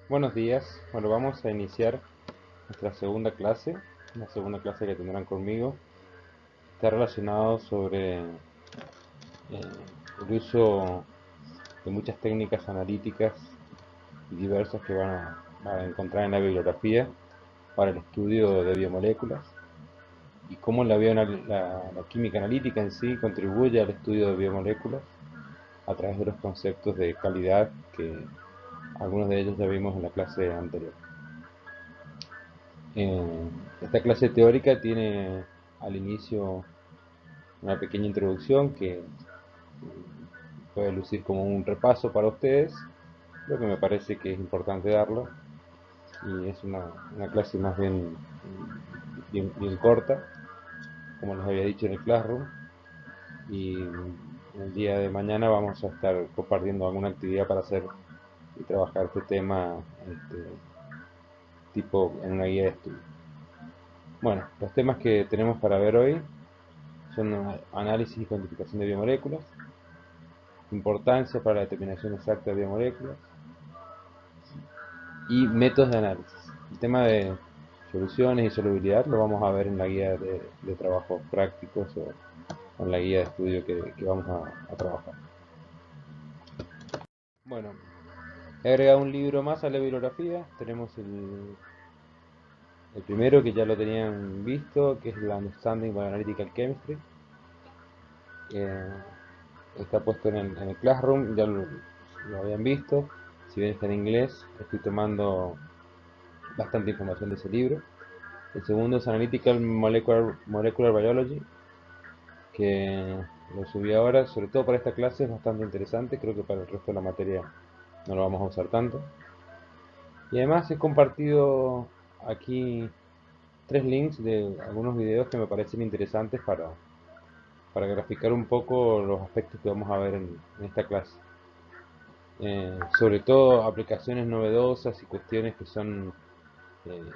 Buenos días. Bueno, vamos a iniciar nuestra segunda clase. La segunda clase que tendrán conmigo está relacionado sobre el uso de muchas técnicas analíticas y diversas que van a encontrar en la bibliografía para el estudio de biomoléculas y cómo la química analítica en sí contribuye al estudio de biomoléculas a través de los conceptos de calidad que algunos de ellos ya vimos en la clase anterior. Esta clase teórica tiene al inicio una pequeña introducción que puede lucir como un repaso para ustedes, lo que me parece que es importante darlo, y es una clase más bien corta, como les había dicho en el Classroom, y el día de mañana vamos a estar compartiendo alguna actividad para hacer y trabajar este tema tipo en una guía de estudio. Bueno, los temas que tenemos para ver hoy son análisis y cuantificación de biomoléculas, importancia para la determinación exacta de biomoléculas y métodos de análisis. El tema de soluciones y solubilidad lo vamos a ver en la guía de trabajos prácticos o en la guía de estudio que vamos a trabajar. Bueno, he agregado un libro más a la bibliografía. Tenemos el primero que ya lo tenían visto, que es el Understanding Bioanalytical Chemistry. Eh, Está puesto en el Classroom, ya lo habían visto. Si bien está en inglés, estoy tomando bastante información de ese libro. El segundo es Analytical Molecular Biology, que lo subí ahora, sobre todo para esta clase es bastante interesante, creo que para el resto de la materia no lo vamos a usar tanto. Y además he compartido aquí tres links de algunos videos que me parecen interesantes para graficar un poco los aspectos que vamos a ver en esta clase. Sobre todo aplicaciones novedosas y cuestiones que son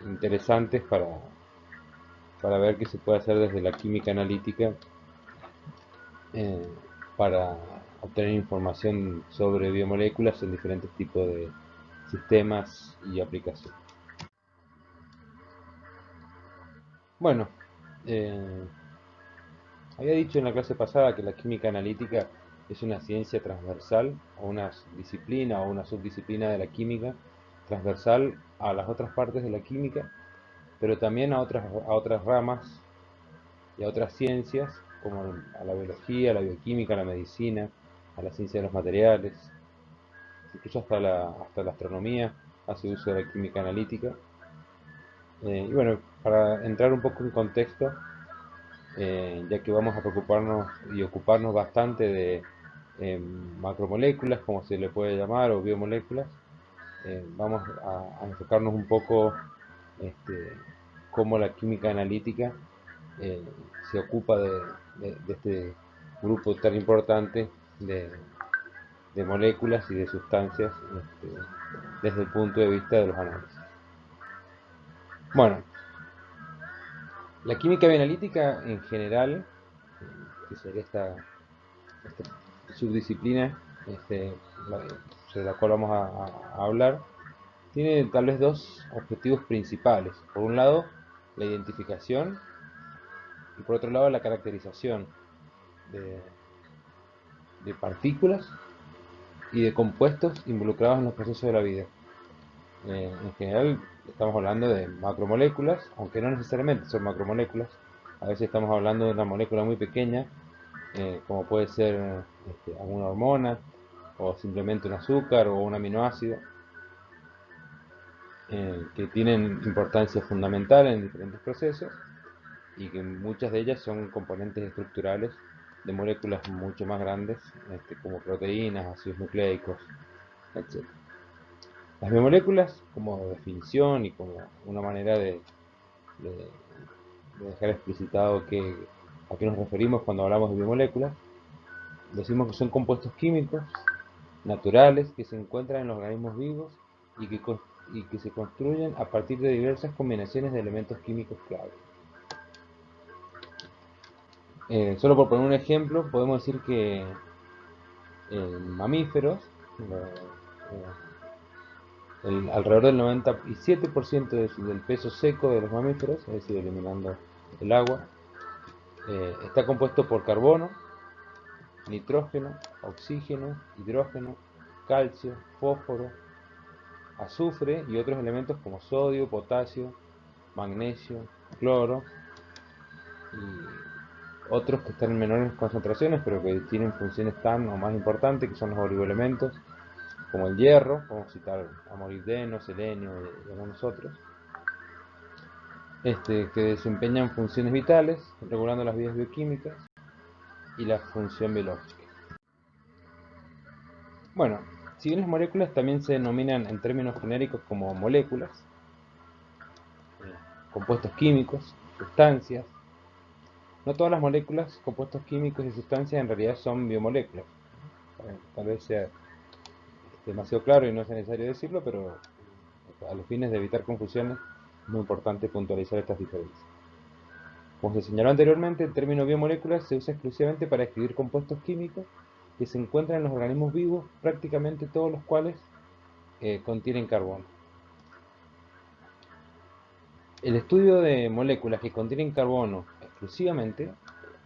interesantes para ver qué se puede hacer desde la química analítica eh, para obtener información sobre biomoléculas en diferentes tipos de sistemas y aplicaciones. Bueno, eh, había dicho en la clase pasada que la química analítica es una ciencia transversal o una disciplina o una subdisciplina de la química transversal a las otras partes de la química, pero también a otras ramas y a otras ciencias como a la biología, a la bioquímica, a la medicina, a la ciencia de los materiales, incluso hasta la astronomía hace uso de la química analítica. Y bueno, para entrar un poco en contexto, ya que vamos a preocuparnos y ocuparnos bastante de macromoléculas, como se le puede llamar, o biomoléculas, vamos a enfocarnos un poco cómo la química analítica eh, se ocupa de este grupo tan importante de, de moléculas y de sustancias desde el punto de vista de los análisis. Bueno, la química bioanalítica en general, que sería esta subdisciplina sobre la cual vamos a hablar, tiene tal vez dos objetivos principales. Por un lado, la identificación y por otro lado, la caracterización de, de partículas y de compuestos involucrados en los procesos de la vida. En general estamos hablando de macromoléculas, aunque no necesariamente son macromoléculas. A veces estamos hablando de una molécula muy pequeña, como puede ser alguna hormona, o simplemente un azúcar o un aminoácido, que tienen importancia fundamental en diferentes procesos y que muchas de ellas son componentes estructurales de moléculas mucho más grandes, como proteínas, ácidos nucleicos, etc. Las biomoléculas, como definición y como una manera de- de dejar explicitado a qué nos referimos cuando hablamos de biomoléculas, decimos que son compuestos químicos naturales que se encuentran en los organismos vivos y que se construyen a partir de diversas combinaciones de elementos químicos clave. Solo por poner un ejemplo, podemos decir que en mamíferos, alrededor del 97% del peso seco de los mamíferos, es decir, eliminando el agua, está compuesto por carbono, nitrógeno, oxígeno, hidrógeno, calcio, fósforo, azufre y otros elementos como sodio, potasio, magnesio, cloro y otros que están en menores concentraciones pero que tienen funciones tan o más importantes, que son los oligoelementos, como el hierro, podemos citar a molibdeno, selenio y algunos otros, que desempeñan funciones vitales, regulando las vías bioquímicas y la función biológica. Bueno, si bien las moléculas también se denominan en términos genéricos como moléculas, compuestos químicos, sustancias, no todas las moléculas, compuestos químicos y sustancias en realidad son biomoléculas. Tal vez sea demasiado claro y no es necesario decirlo, pero a los fines de evitar confusiones es muy importante puntualizar estas diferencias. Como se señaló anteriormente, el término biomoléculas se usa exclusivamente para describir compuestos químicos que se encuentran en los organismos vivos, prácticamente todos los cuales contienen carbono. El estudio de moléculas que contienen carbono exclusivamente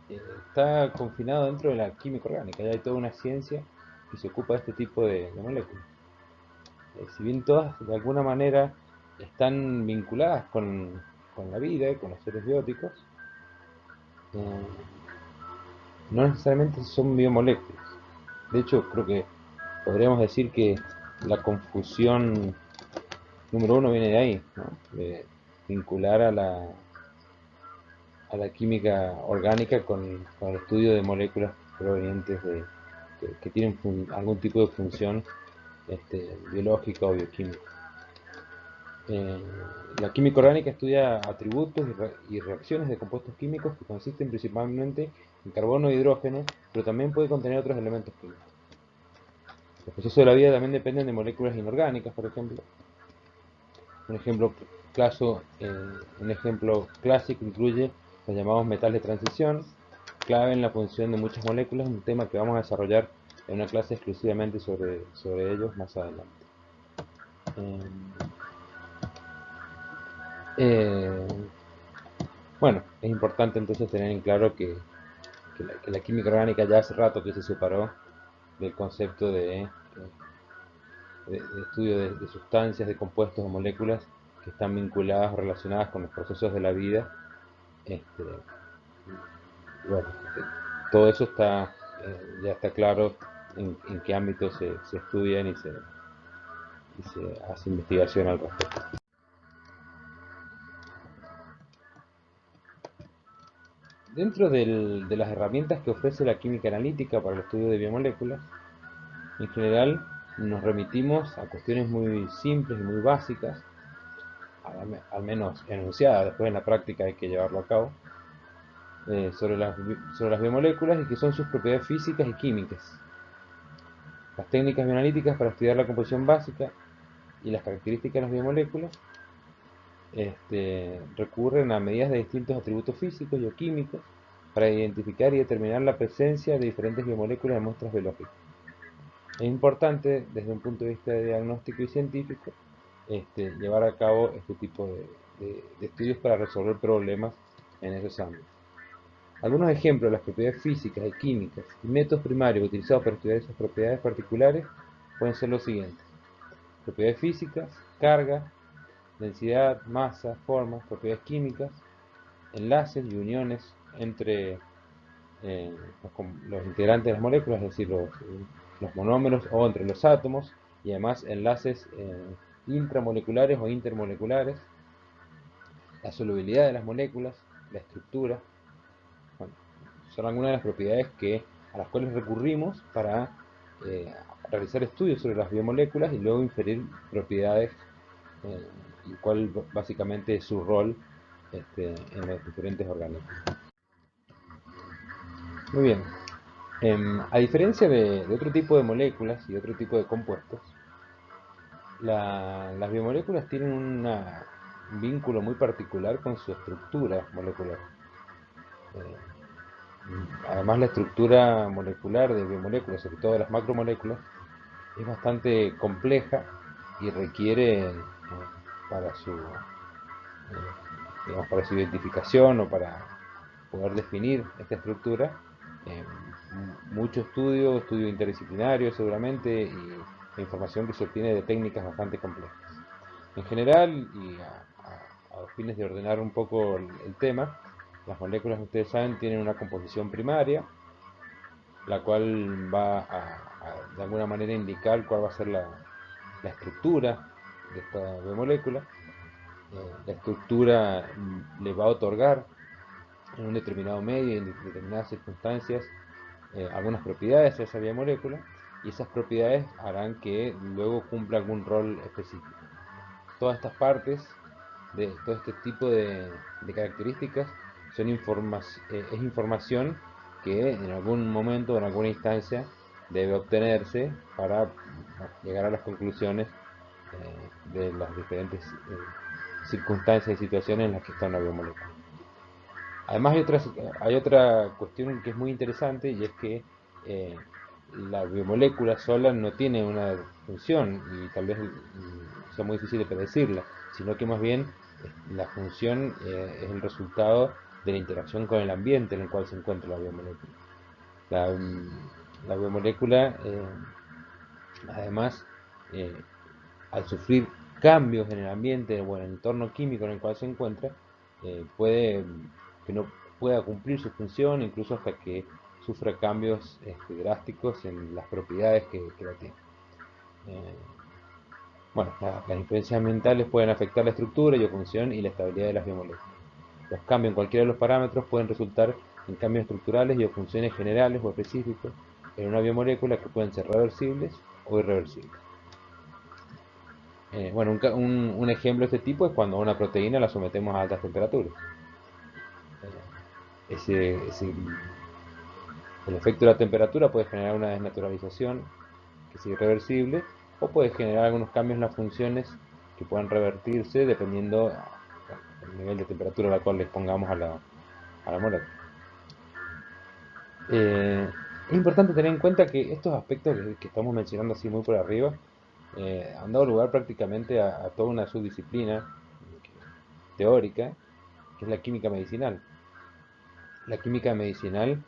está confinado dentro de la química orgánica. Ya hay toda una ciencia que se ocupa de este tipo de moléculas. Si bien todas de alguna manera están vinculadas con la vida y con los seres bióticos, eh, no necesariamente son biomoléculas. De hecho, creo que podríamos decir que la confusión número uno viene de ahí, ¿no? De vincular a la química orgánica con el estudio de moléculas provenientes que tienen algún tipo de función biológica o bioquímica. Eh, la química orgánica estudia atributos y reacciones de compuestos químicos que consisten principalmente en carbono e hidrógeno, pero también puede contener otros elementos químicos. Los procesos de la vida también dependen de moléculas inorgánicas, por ejemplo. Un ejemplo, un ejemplo clásico incluye los llamados metales de transición, clave en la función de muchas moléculas, un tema que vamos a desarrollar en una clase exclusivamente sobre ellos más adelante. Eh, bueno, es importante entonces tener en claro que la química orgánica ya hace rato que se separó del concepto de estudio de sustancias, de compuestos, de moléculas que están vinculadas o relacionadas con los procesos de la vida. Este, bueno, todo eso ya está claro en qué ámbito se estudian y se hace investigación al respecto. Dentro de las herramientas que ofrece la química analítica para el estudio de biomoléculas, en general nos remitimos a cuestiones muy simples y muy básicas, al menos enunciadas, después en la práctica hay que llevarlo a cabo, sobre las biomoléculas y que son sus propiedades físicas y químicas. Las técnicas bioanalíticas para estudiar la composición básica y las características de las biomoléculas recurren a medidas de distintos atributos físicos y o químicos para identificar y determinar la presencia de diferentes biomoléculas en muestras biológicas. Es importante, desde un punto de vista de diagnóstico y científico, llevar a cabo este tipo de estudios para resolver problemas en esos ámbitos. Algunos ejemplos de las propiedades físicas y químicas y métodos primarios utilizados para estudiar esas propiedades particulares pueden ser los siguientes: propiedades físicas, carga, densidad, masa, forma, propiedades químicas, enlaces y uniones entre los integrantes de las moléculas, es decir, los monómeros o entre los átomos, y además enlaces intramoleculares o intermoleculares, la solubilidad de las moléculas, la estructura. Bueno, son algunas de las propiedades a las cuales recurrimos para realizar estudios sobre las biomoléculas y luego inferir propiedades y cuál básicamente es su rol en los diferentes organismos. Muy bien. A diferencia de otro tipo de moléculas y otro tipo de compuestos, las biomoléculas tienen un vínculo muy particular con su estructura molecular. Eh, Además, la estructura molecular de biomoléculas, sobre todo de las macromoléculas, es bastante compleja y requiere para su, digamos, para su identificación o para poder definir esta estructura, eh, mucho estudio interdisciplinario seguramente, y la información que se obtiene de técnicas bastante complejas. En general, y a fines de ordenar un poco el tema, las moléculas, ustedes saben, tienen una composición primaria, la cual va de alguna manera indicar cuál va a ser la estructura de esta biomolécula. La estructura le va a otorgar en un determinado medio y en determinadas circunstancias algunas propiedades a esa biomolécula, y esas propiedades harán que luego cumpla algún rol específico. Todas estas partes, de todo este tipo de características, es información que en algún momento o en alguna instancia debe obtenerse para llegar a las conclusiones de las diferentes circunstancias y situaciones en las que está una biomolécula. Además hay otra cuestión que es muy interesante, y es que eh, la biomolécula sola no tiene una función, y tal vez sea muy difícil de predecirla, sino que más bien la función es el resultado de la interacción con el ambiente en el cual se encuentra la biomolécula. La biomolécula, además, eh, al sufrir cambios en el ambiente o en el entorno químico en el cual se encuentra, puede que no pueda cumplir su función, incluso hasta que sufra cambios drásticos en las propiedades que la tiene. Eh, bueno, las influencias ambientales pueden afectar la estructura y función y la estabilidad de las biomoléculas. Los cambios en cualquiera de los parámetros pueden resultar en cambios estructurales y o funciones generales o específicos en una biomolécula, que pueden ser reversibles o irreversibles. Bueno, un ejemplo de este tipo es cuando a una proteína la sometemos a altas temperaturas. El efecto de la temperatura puede generar una desnaturalización que es irreversible, o puede generar algunos cambios en las funciones que puedan revertirse dependiendo del nivel de temperatura a la cual les pongamos a la molécula. Es importante tener en cuenta que estos aspectos que estamos mencionando así muy por arriba han dado lugar prácticamente a toda una subdisciplina teórica, que es la química medicinal. La química medicinal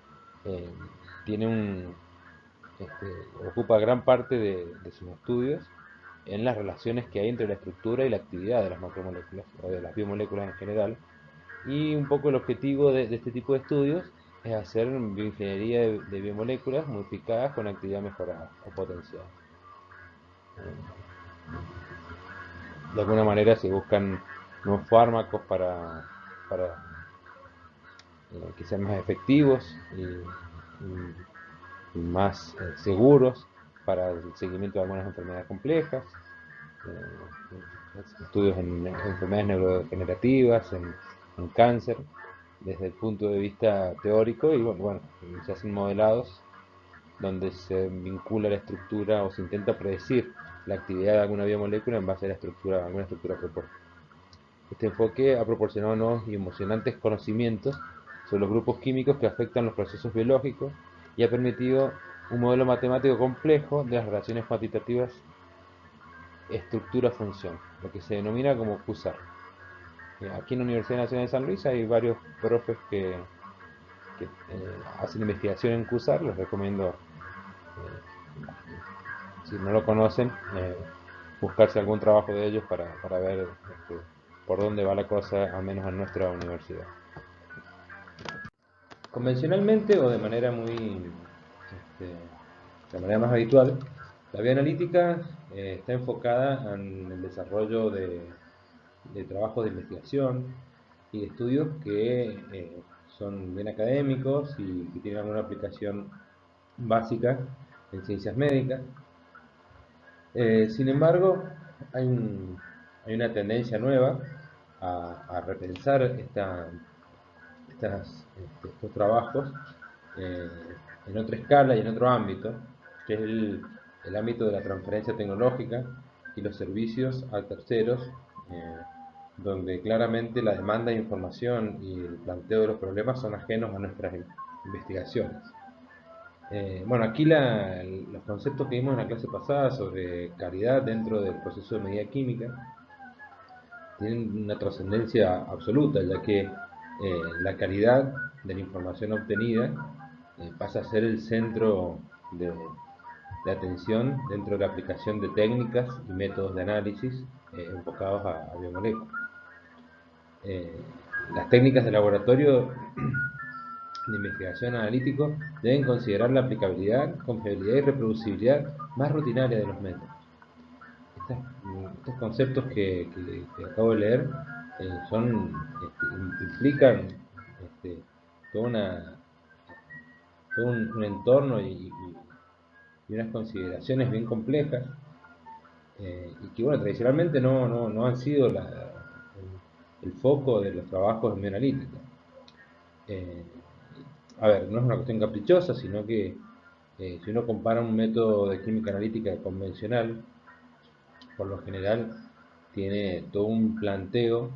eh, tiene ocupa gran parte de sus estudios en las relaciones que hay entre la estructura y la actividad de las macromoléculas o de las biomoléculas en general. Y un poco el objetivo de este tipo de estudios es hacer bioingeniería de biomoléculas modificadas con actividad mejorada o potenciada. De alguna manera se buscan nuevos fármacos para que sean más efectivos y más seguros para el seguimiento de algunas enfermedades complejas, estudios en enfermedades neurodegenerativas, en cáncer, desde el punto de vista teórico, y bueno, se hacen modelados donde se vincula la estructura o se intenta predecir la actividad de alguna biomolécula en base a alguna estructura propuesta. Este enfoque ha proporcionado nuevos y emocionantes conocimientos sobre los grupos químicos que afectan los procesos biológicos, y ha permitido un modelo matemático complejo de las relaciones cuantitativas estructura-función, lo que se denomina como QSAR. Aquí en la Universidad Nacional de San Luis hay varios profes que hacen investigación en QSAR. Les recomiendo, si no lo conocen, buscarse algún trabajo de ellos para ver por dónde va la cosa, al menos en nuestra universidad. Convencionalmente, o de manera más habitual, la bioanalítica está enfocada en el desarrollo de trabajos de investigación y de estudios que son bien académicos y que tienen alguna aplicación básica en ciencias médicas. Sin embargo, hay, hay una tendencia nueva a repensar estos trabajos eh, en otra escala y en otro ámbito, que es el ámbito de la transferencia tecnológica y los servicios a terceros, donde claramente la demanda de información y el planteo de los problemas son ajenos a nuestras investigaciones. Bueno, aquí los conceptos que vimos en la clase pasada sobre calidad dentro del proceso de medida química tienen una trascendencia absoluta, ya que la calidad de la información obtenida pasa a ser el centro de atención dentro de la aplicación de técnicas y métodos de análisis enfocados a biomoléculas. Eh, las técnicas de laboratorio de investigación analítico deben considerar la aplicabilidad, confiabilidad y reproducibilidad más rutinaria de los métodos. Estos conceptos que acabo de leer implican este, toda todo un entorno y unas consideraciones bien complejas y que bueno, tradicionalmente no han sido el foco de los trabajos en bioanalítica. Eh, a ver, no es una cuestión caprichosa, sino que si uno compara un método de química analítica convencional, por lo general tiene todo un planteo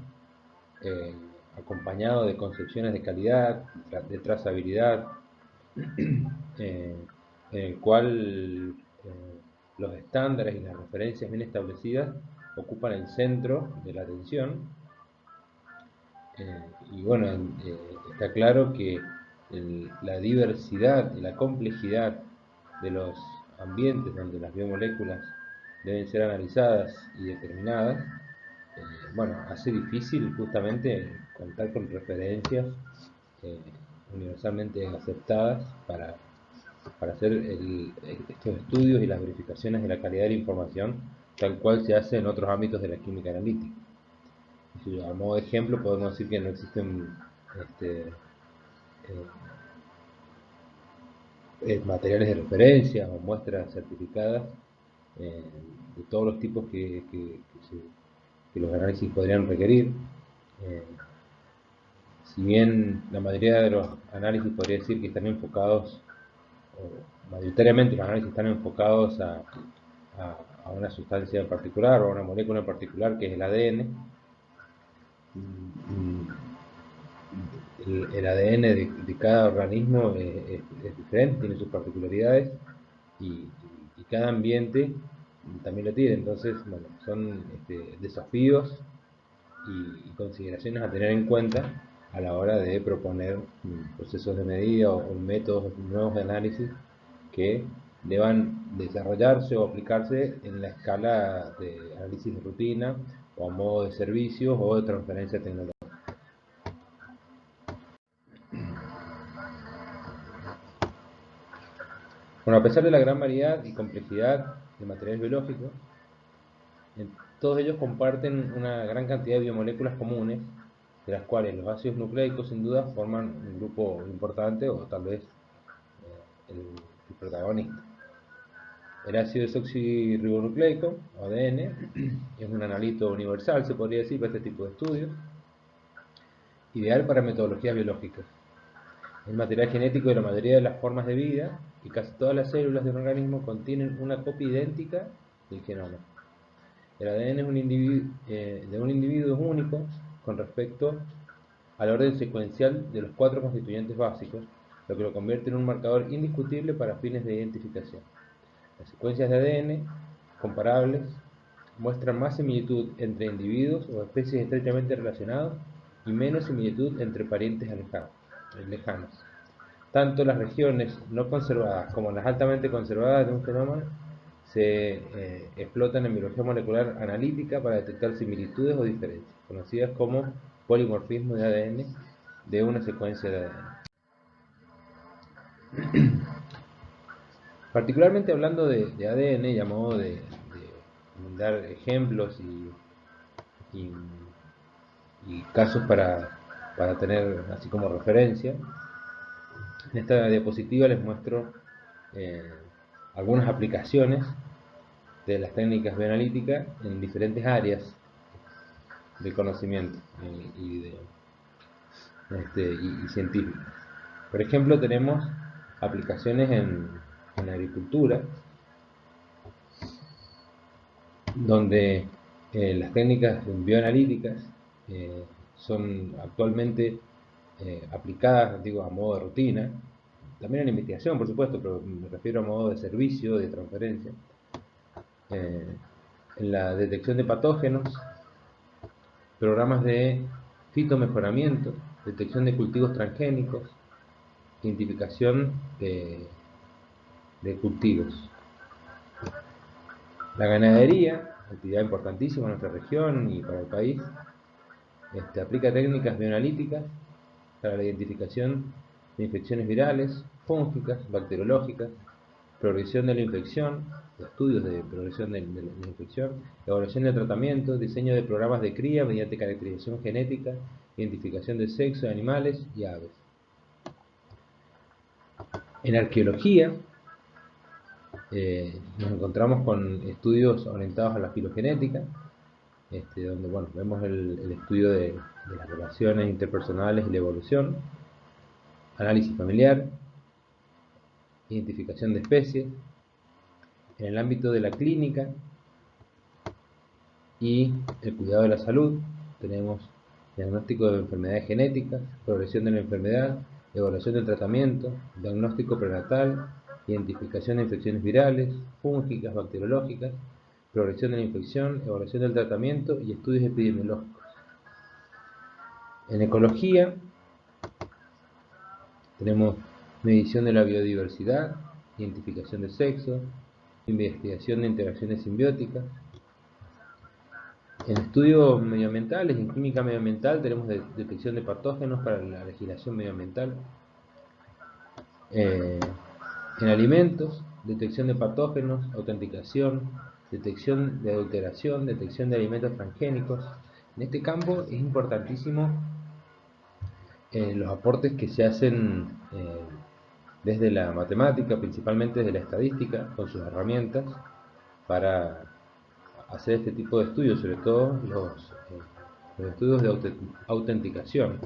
eh, acompañado de concepciones de calidad, de trazabilidad, en el cual los estándares y las referencias bien establecidas ocupan el centro de la atención. Y bueno, está claro que la diversidad y la complejidad de los ambientes donde las biomoléculas deben ser analizadas y determinadas, bueno, hace difícil justamente contar con referencias eh, universalmente aceptadas para hacer estos estudios y las verificaciones de la calidad de la información, tal cual se hace en otros ámbitos de la química analítica. A modo de ejemplo, podemos decir que no existen este, materiales de referencia o muestras certificadas eh, de todos los tipos que los análisis podrían requerir. Eh, si bien la mayoría de los análisis podría decir que están enfocados, o mayoritariamente los análisis están enfocados a una sustancia en particular o a una molécula en particular que es el ADN, el ADN de cada organismo es diferente, tiene sus particularidades y cada ambiente también lo tiene. Entonces, bueno, son desafíos y consideraciones a tener en cuenta a la hora de proponer procesos de medida o métodos nuevos de análisis que deban desarrollarse o aplicarse en la escala de análisis de rutina o a modo de servicios o de transferencia tecnológica. Bueno, a pesar de la gran variedad y complejidad de materiales biológicos, todos ellos comparten una gran cantidad de biomoléculas comunes, de las cuales los ácidos nucleicos sin duda forman un grupo importante o tal vez el protagonista. El ácido desoxirribonucleico, o ADN, es un analito universal, se podría decir, para este tipo de estudios, ideal para metodologías biológicas. El material genético de la mayoría de las formas de vida y casi todas las células de un organismo contienen una copia idéntica del genoma. El ADN de un individuo es único con respecto al orden secuencial de los 4 constituyentes básicos, lo que lo convierte en un marcador indiscutible para fines de identificación. Las secuencias de ADN comparables muestran más similitud entre individuos o especies estrechamente relacionados y menos similitud entre parientes lejanos. Tanto las regiones no conservadas como las altamente conservadas de un genoma se explotan en biología molecular analítica para detectar similitudes o diferencias, conocidas como polimorfismo de ADN de una secuencia de ADN. Particularmente hablando de ADN y a modo de dar ejemplos y, y casos para tener así como referencia, en esta diapositiva les muestro eh, algunas aplicaciones de las técnicas bioanalíticas en diferentes áreas del conocimiento y científicas. Por ejemplo, tenemos aplicaciones en la agricultura, donde las técnicas bioanalíticas son actualmente aplicadas, digo, a modo de rutina, también en la investigación, por supuesto, pero me refiero a modo de servicio, de transferencia, en la detección de patógenos, programas de fitomejoramiento, detección de cultivos transgénicos, identificación de cultivos. La ganadería, actividad importantísima en nuestra región y para el país, aplica técnicas bioanalíticas para la identificación de infecciones virales, fúngicas, bacteriológicas, progresión de la infección, estudios de progresión de la infección, evaluación de tratamiento, diseño de programas de cría mediante caracterización genética, identificación de sexo de animales y aves. En arqueología, nos encontramos con estudios orientados a la filogenética, donde bueno, vemos el estudio de las relaciones interpersonales y la evolución, análisis familiar, identificación de especies. En el ámbito de la clínica y el cuidado de la salud, tenemos diagnóstico de enfermedades genéticas, progresión de la enfermedad, evaluación del tratamiento, diagnóstico prenatal, identificación de infecciones virales, fúngicas, bacteriológicas, progresión de la infección, evaluación del tratamiento y estudios epidemiológicos. En ecología tenemos medición de la biodiversidad, identificación de sexo, investigación de interacciones simbióticas. En estudios medioambientales, en química medioambiental, tenemos detección de patógenos para la legislación medioambiental. En alimentos, detección de patógenos, autenticación, detección de adulteración, detección de alimentos transgénicos. En este campo es importantísimo los aportes que se hacen desde la matemática, principalmente desde la estadística, con sus herramientas, para hacer este tipo de estudios, sobre todo los estudios de autenticación,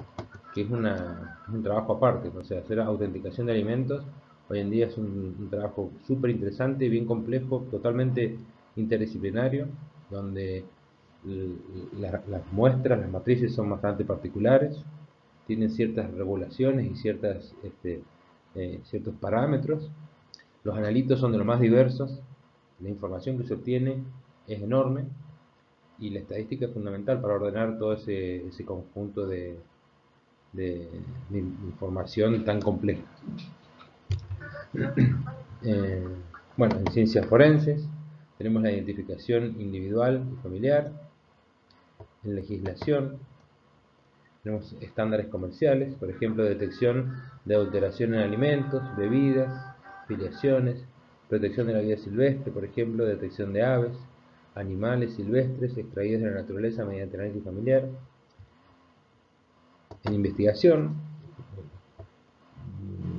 que es un trabajo aparte. O sea, hacer autenticación de alimentos hoy en día es un trabajo súper interesante, bien complejo, totalmente interdisciplinario, donde las muestras, las matrices son bastante particulares, tienen ciertas regulaciones y ciertos parámetros. Los analitos son de los más diversos, la información que se obtiene es enorme y la estadística es fundamental para ordenar todo ese conjunto de información tan compleja. Bueno, en ciencias forenses tenemos la identificación individual y familiar. En legislación tenemos estándares comerciales, por ejemplo, detección de adulteración en alimentos, bebidas, filiaciones, protección de la vida silvestre, por ejemplo, detección de aves, animales silvestres extraídos de la naturaleza mediante análisis familiar. En investigación,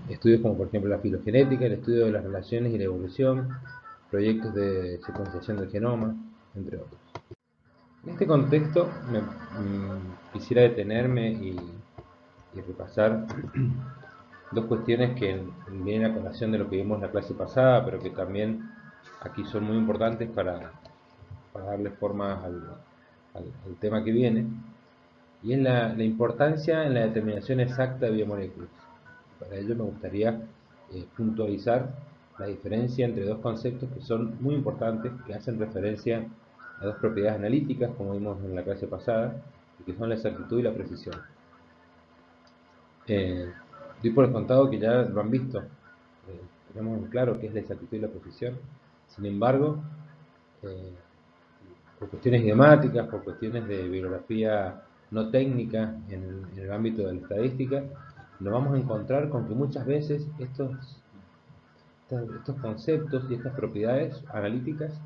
estudios como por ejemplo la filogenética, el estudio de las relaciones y la evolución, proyectos de secuenciación del genoma, entre otros. En este contexto quisiera detenerme y repasar dos cuestiones que vienen a colación de lo que vimos en la clase pasada, pero que también aquí son muy importantes para darle forma al tema que viene, y es la importancia en la determinación exacta de biomoléculas. Para ello me gustaría puntualizar la diferencia entre dos conceptos que son muy importantes, que hacen referencia a dos propiedades analíticas, como vimos en la clase pasada, y que son la exactitud y la precisión. Doy por descontado que ya lo han visto, tenemos en claro qué es la exactitud y la precisión. Sin embargo, por cuestiones idiomáticas, por cuestiones de bibliografía no técnica en el ámbito de la estadística, nos vamos a encontrar con que muchas veces estos conceptos y estas propiedades analíticas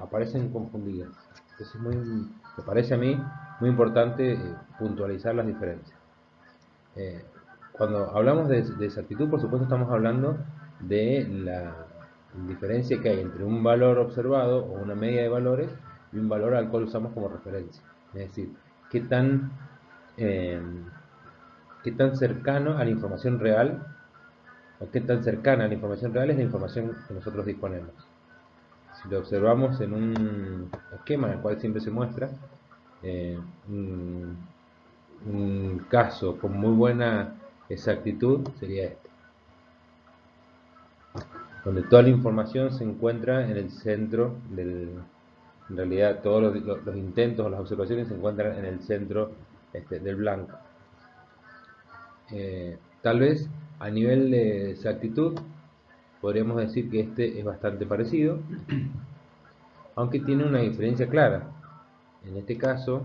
aparecen confundidas. Entonces me parece a mí muy importante puntualizar las diferencias. Cuando hablamos de exactitud, por supuesto estamos hablando de la diferencia que hay entre un valor observado o una media de valores y un valor al cual usamos como referencia. Es decir, qué tan cercano a la información real o qué tan cercana a la información real es la información que nosotros disponemos. Si lo observamos en un esquema en el cual siempre se muestra un caso con muy buena exactitud, sería este. donde toda la información se encuentra en el centro en realidad todos los intentos o las observaciones se encuentran en el centro del blanco. Tal vez a nivel de exactitud podríamos decir que este es bastante parecido, aunque tiene una diferencia clara. En este caso,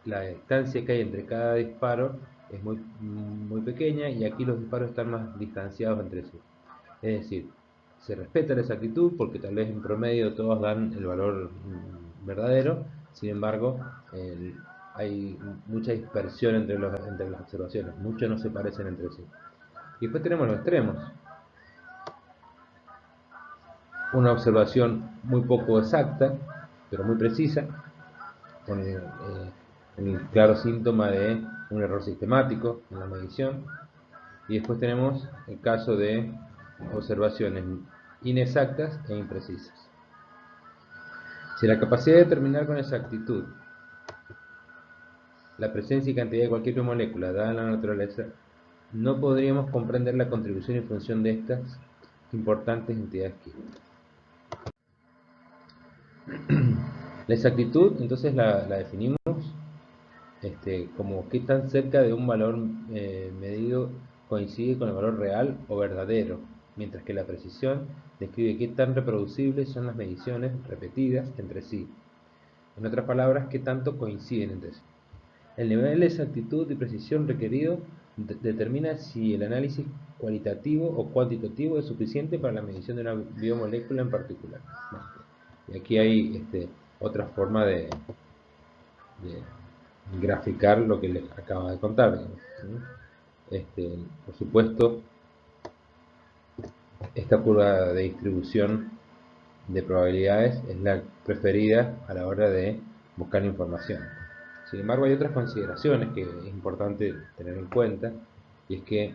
la distancia que hay entre cada disparo es muy pequeña y aquí los disparos están más distanciados entre sí. Es decir, se respeta la exactitud porque tal vez en promedio todos dan el valor verdadero, sin embargo, hay mucha dispersión entre las observaciones, muchos no se parecen entre sí. Y después tenemos los extremos. Una observación muy poco exacta, pero muy precisa, con el claro síntoma de un error sistemático en la medición. Y después tenemos el caso de observaciones inexactas e imprecisas. Si la capacidad de determinar con exactitud la presencia y cantidad de cualquier molécula dada en la naturaleza, no podríamos comprender la contribución y función de estas importantes entidades químicas. La exactitud, entonces, la definimos como qué tan cerca de un valor medido coincide con el valor real o verdadero, mientras que la precisión describe qué tan reproducibles son las mediciones repetidas entre sí. En otras palabras, qué tanto coinciden entre sí. El nivel de exactitud y precisión requerido determina si el análisis cualitativo o cuantitativo es suficiente para la medición de una biomolécula en particular. Y aquí hay otra forma de graficar lo que les acabo de contar. Por supuesto, esta curva de distribución de probabilidades es la preferida a la hora de buscar información. Sin embargo, hay otras consideraciones que es importante tener en cuenta, y es que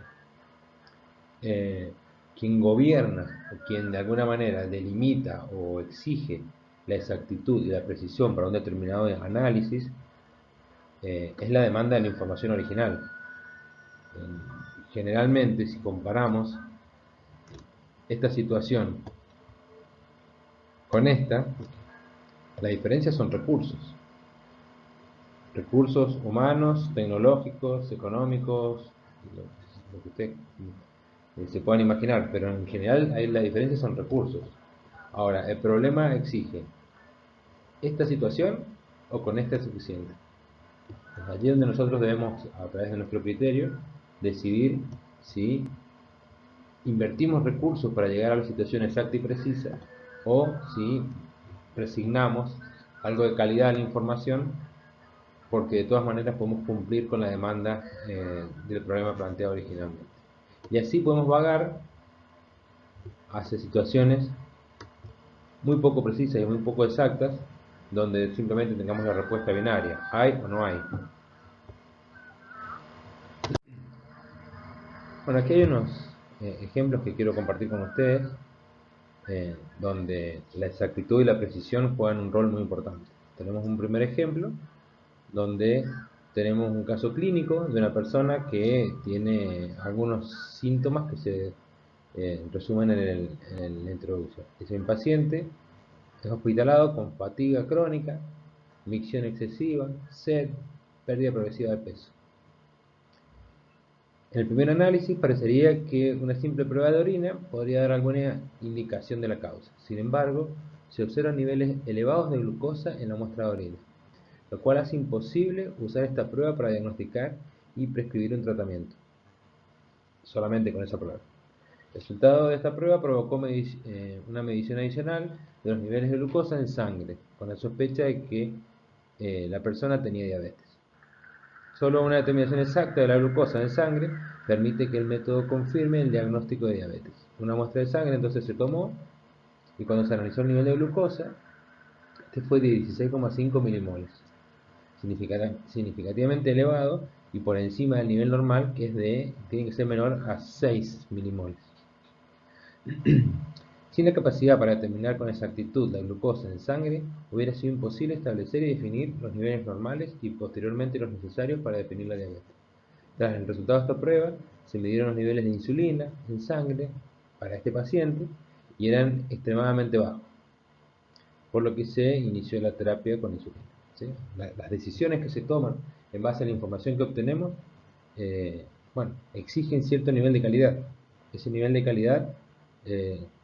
quien gobierna o quien de alguna manera delimita o exige la exactitud y la precisión para un determinado análisis es la demanda de la información original. Generalmente, si comparamos esta situación con esta, la diferencia son recursos. Recursos humanos, tecnológicos, económicos, lo que usted se puedan imaginar, pero en general la diferencia son recursos. Ahora, el problema exige esta situación o con esta es suficiente. Es allí donde nosotros debemos, a través de nuestro criterio, decidir si invertimos recursos para llegar a la situación exacta y precisa o si resignamos algo de calidad a la información porque de todas maneras podemos cumplir con la demanda del problema planteado originalmente. Y así podemos vagar hacia situaciones muy poco precisas y muy poco exactas, donde simplemente tengamos la respuesta binaria, hay o no hay. Bueno, aquí hay unos ejemplos que quiero compartir con ustedes, donde la exactitud y la precisión juegan un rol muy importante. Tenemos un primer ejemplo, donde tenemos un caso clínico de una persona que tiene algunos síntomas que se resumen en la introducción. Ese paciente es hospitalado con fatiga crónica, micción excesiva, sed, pérdida progresiva de peso. En el primer análisis parecería que una simple prueba de orina podría dar alguna indicación de la causa. Sin embargo, se observan niveles elevados de glucosa en la muestra de orina, lo cual hace imposible usar esta prueba para diagnosticar y prescribir un tratamiento, solamente con esa prueba. El resultado de esta prueba provocó una medición adicional de los niveles de glucosa en sangre, con la sospecha de que la persona tenía diabetes. Solo una determinación exacta de la glucosa en sangre permite que el método confirme el diagnóstico de diabetes. Una muestra de sangre entonces se tomó y cuando se analizó el nivel de glucosa, este fue de 16,5 milimoles, significativamente elevado y por encima del nivel normal, que tiene que ser menor a 6 milimoles. Sin la capacidad para determinar con exactitud la glucosa en sangre, hubiera sido imposible establecer y definir los niveles normales y posteriormente los necesarios para definir la diabetes. Tras el resultado de esta prueba, se midieron los niveles de insulina en sangre para este paciente y eran extremadamente bajos, por lo que se inició la terapia con insulina. ¿Sí? Las decisiones que se toman en base a la información que obtenemos, bueno, exigen cierto nivel de calidad. Ese nivel de calidad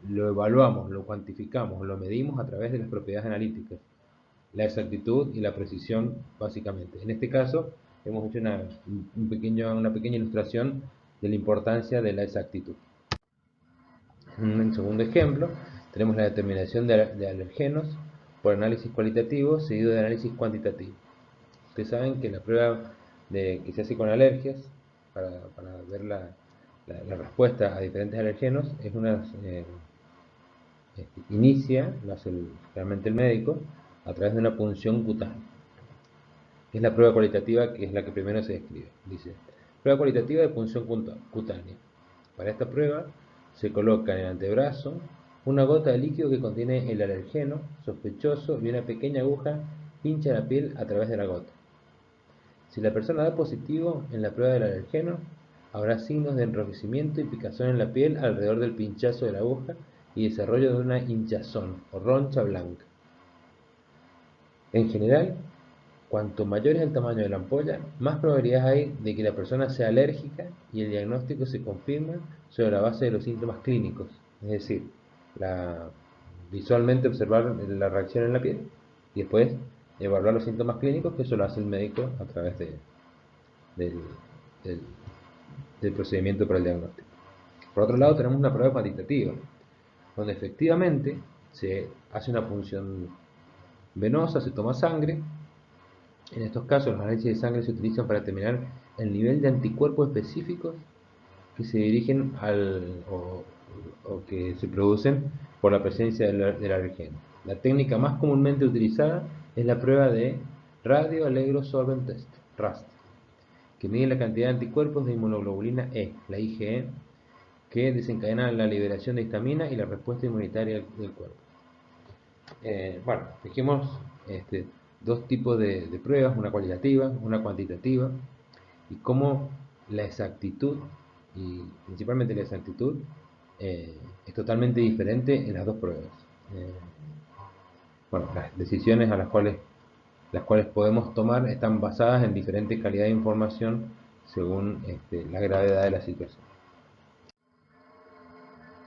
lo evaluamos, lo cuantificamos, lo medimos a través de las propiedades analíticas, la exactitud y la precisión, básicamente. En este caso, hemos hecho una pequeña ilustración de la importancia de la exactitud. En un segundo ejemplo, tenemos la determinación de alergenos por análisis cualitativo seguido de análisis cuantitativo. Ustedes saben que la prueba que se hace con alergias, para ver la respuesta a diferentes alergenos, es inicia, lo hace realmente el médico, a través de una punción cutánea. Es la prueba cualitativa, que es la que primero se describe. Dice, prueba cualitativa de punción cutánea. Para esta prueba se coloca en el antebrazo una gota de líquido que contiene el alergeno sospechoso y una pequeña aguja pincha la piel a través de la gota. Si la persona da positivo en la prueba del alergeno, habrá signos de enrojecimiento y picazón en la piel alrededor del pinchazo de la aguja y desarrollo de una hinchazón o roncha blanca. En general, cuanto mayor es el tamaño de la ampolla, más probabilidades hay de que la persona sea alérgica y el diagnóstico se confirma sobre la base de los síntomas clínicos, es decir, visualmente observar la reacción en la piel y después evaluar los síntomas clínicos, que eso lo hace el médico a través del, del- del procedimiento para el diagnóstico. Por otro lado, tenemos una prueba cuantitativa, donde efectivamente se hace una punción venosa, se toma sangre. En estos casos, los análisis de sangre se utilizan para determinar el nivel de anticuerpos específicos que se dirigen o que se producen por la presencia del alergeno. La técnica más comúnmente utilizada es la prueba de Radio Allegro Solvent Test, RAST, que mide la cantidad de anticuerpos de inmunoglobulina E, la IgE, que desencadena la liberación de histamina y la respuesta inmunitaria del cuerpo. Bueno, dijimos dos tipos de pruebas, una cualitativa, una cuantitativa, y cómo la exactitud, y principalmente la exactitud, es totalmente diferente en las dos pruebas. Eh, bueno, las decisiones las cuales podemos tomar están basadas en diferente calidad de información según la gravedad de la situación.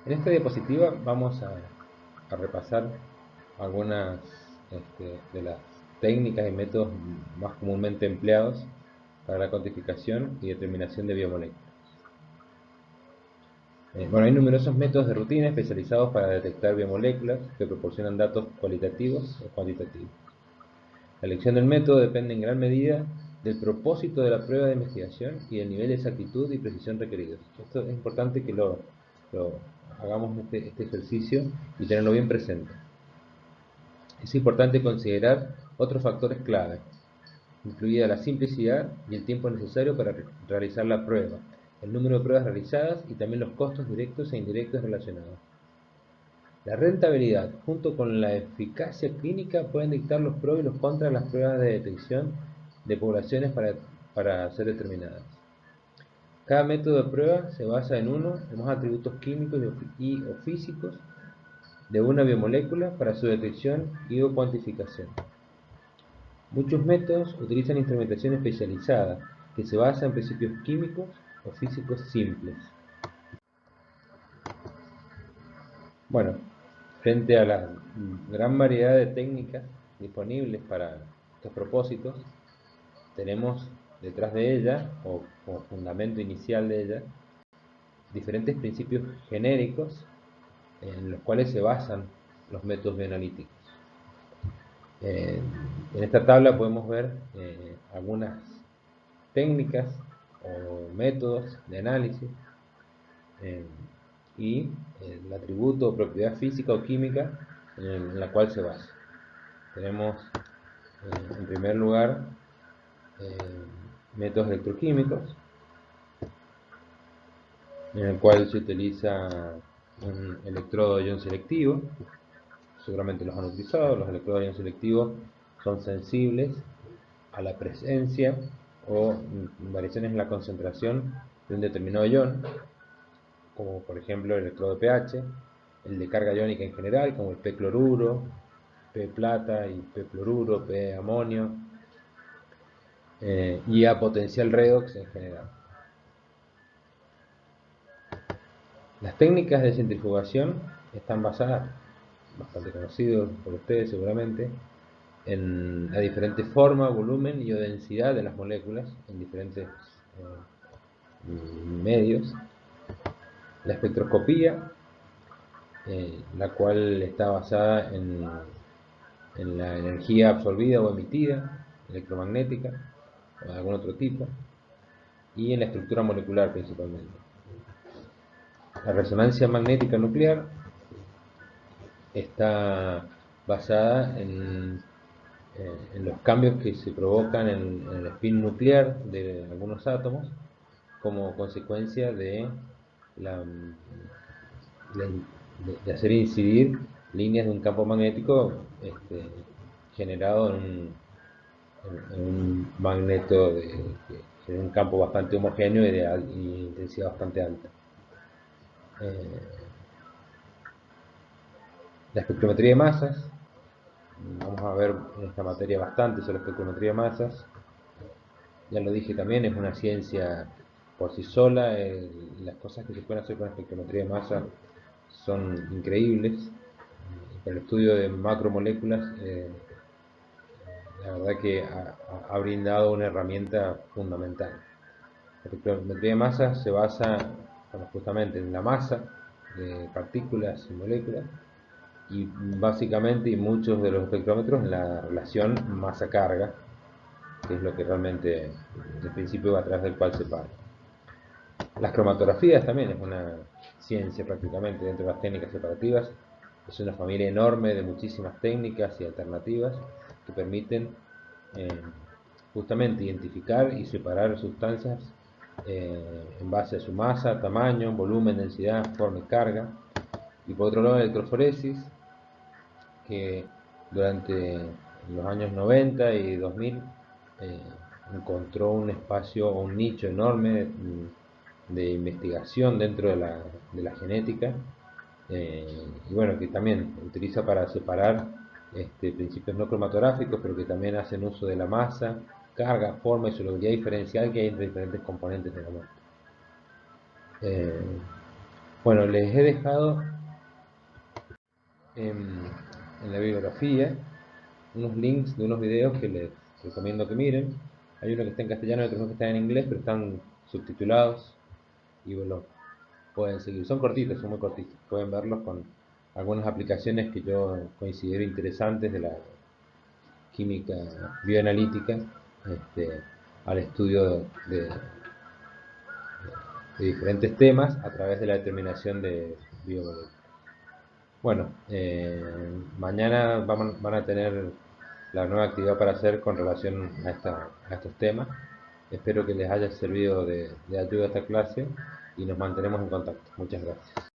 En esta diapositiva vamos a repasar algunas de las técnicas y métodos más comúnmente empleados para la cuantificación y determinación de biomoléculas. Bueno, hay numerosos métodos de rutina especializados para detectar biomoléculas que proporcionan datos cualitativos o cuantitativos. La elección del método depende en gran medida del propósito de la prueba de investigación y del nivel de exactitud y precisión requeridos. Esto es importante que lo hagamos este ejercicio y tenerlo bien presente. Es importante considerar otros factores clave, incluida la simplicidad y el tiempo necesario para realizar la prueba, el número de pruebas realizadas y también los costos directos e indirectos relacionados. La rentabilidad, junto con la eficacia clínica, pueden dictar los pros y los contras de las pruebas de detección de poblaciones para ser determinadas. Cada método de prueba se basa en uno o más atributos químicos o físicos de una biomolécula para su detección y o cuantificación. Muchos métodos utilizan instrumentación especializada que se basa en principios químicos o físicos simples. Bueno, frente a la gran variedad de técnicas disponibles para estos propósitos, tenemos detrás de ella, o como fundamento inicial de ella, diferentes principios genéricos en los cuales se basan los métodos bioanalíticos. En esta tabla podemos ver algunas técnicas o métodos de análisis y el atributo o propiedad física o química en la cual se basa. Tenemos en primer lugar métodos electroquímicos, en el cual se utiliza un electrodo de ion selectivo. Seguramente los han utilizado. Los electrodos de ion selectivo son sensibles a la presencia o variaciones en la concentración de un determinado ion. como por ejemplo el electrodo de pH, el de carga iónica en general, como el P-cloruro, P-plata y P-fluoruro, P-amonio, y a potencial redox en general. Las técnicas de centrifugación están basadas, bastante conocidos por ustedes seguramente, en la diferente forma, volumen y o densidad de las moléculas en diferentes medios. La espectroscopía, la cual está basada en la energía absorbida o emitida, electromagnética o de algún otro tipo, y en la estructura molecular principalmente. La resonancia magnética nuclear está basada en los cambios que se provocan en el spin nuclear de algunos átomos como consecuencia la, de hacer incidir líneas de un campo magnético generado en un magneto en un campo bastante homogéneo y de intensidad bastante alta. La espectrometría de masas, vamos a ver en esta materia bastante sobre la espectrometría de masas. Ya lo dije también, es una ciencia por sí sola. Las cosas que se pueden hacer con la espectrometría de masa son increíbles. Para el estudio de macromoléculas, la verdad que ha brindado una herramienta fundamental. La espectrometría de masa se basa justamente en la masa de partículas y moléculas, y básicamente, y muchos de los espectrómetros, en la relación masa-carga, que es lo que realmente el principio a través del cual se para. Las cromatografías también es una ciencia prácticamente dentro de las técnicas separativas. Es una familia enorme de muchísimas técnicas y alternativas que permiten justamente identificar y separar sustancias en base a su masa, tamaño, volumen, densidad, forma y carga. Y por otro lado, la electroforesis, que durante los años 90 y 2000 encontró un espacio o un nicho enorme de investigación dentro de la genética, y bueno, que también utiliza para separar principios no cromatográficos, pero que también hacen uso de la masa, carga, forma y solubilidad diferencial que hay entre diferentes componentes de la muestra. Bueno, les he dejado en la bibliografía unos links de unos videos que les recomiendo que miren. Hay uno que está en castellano y otro que está en inglés, pero están subtitulados y bueno, pueden seguir. Son cortitos, son muy cortitos. Pueden verlos con algunas aplicaciones que yo considero interesantes de la química bioanalítica al estudio de diferentes temas a través de la determinación de biomoléculas. Bueno, mañana van a tener la nueva actividad para hacer con relación a estos temas. Espero que les haya servido de ayuda esta clase y nos mantenemos en contacto. Muchas gracias.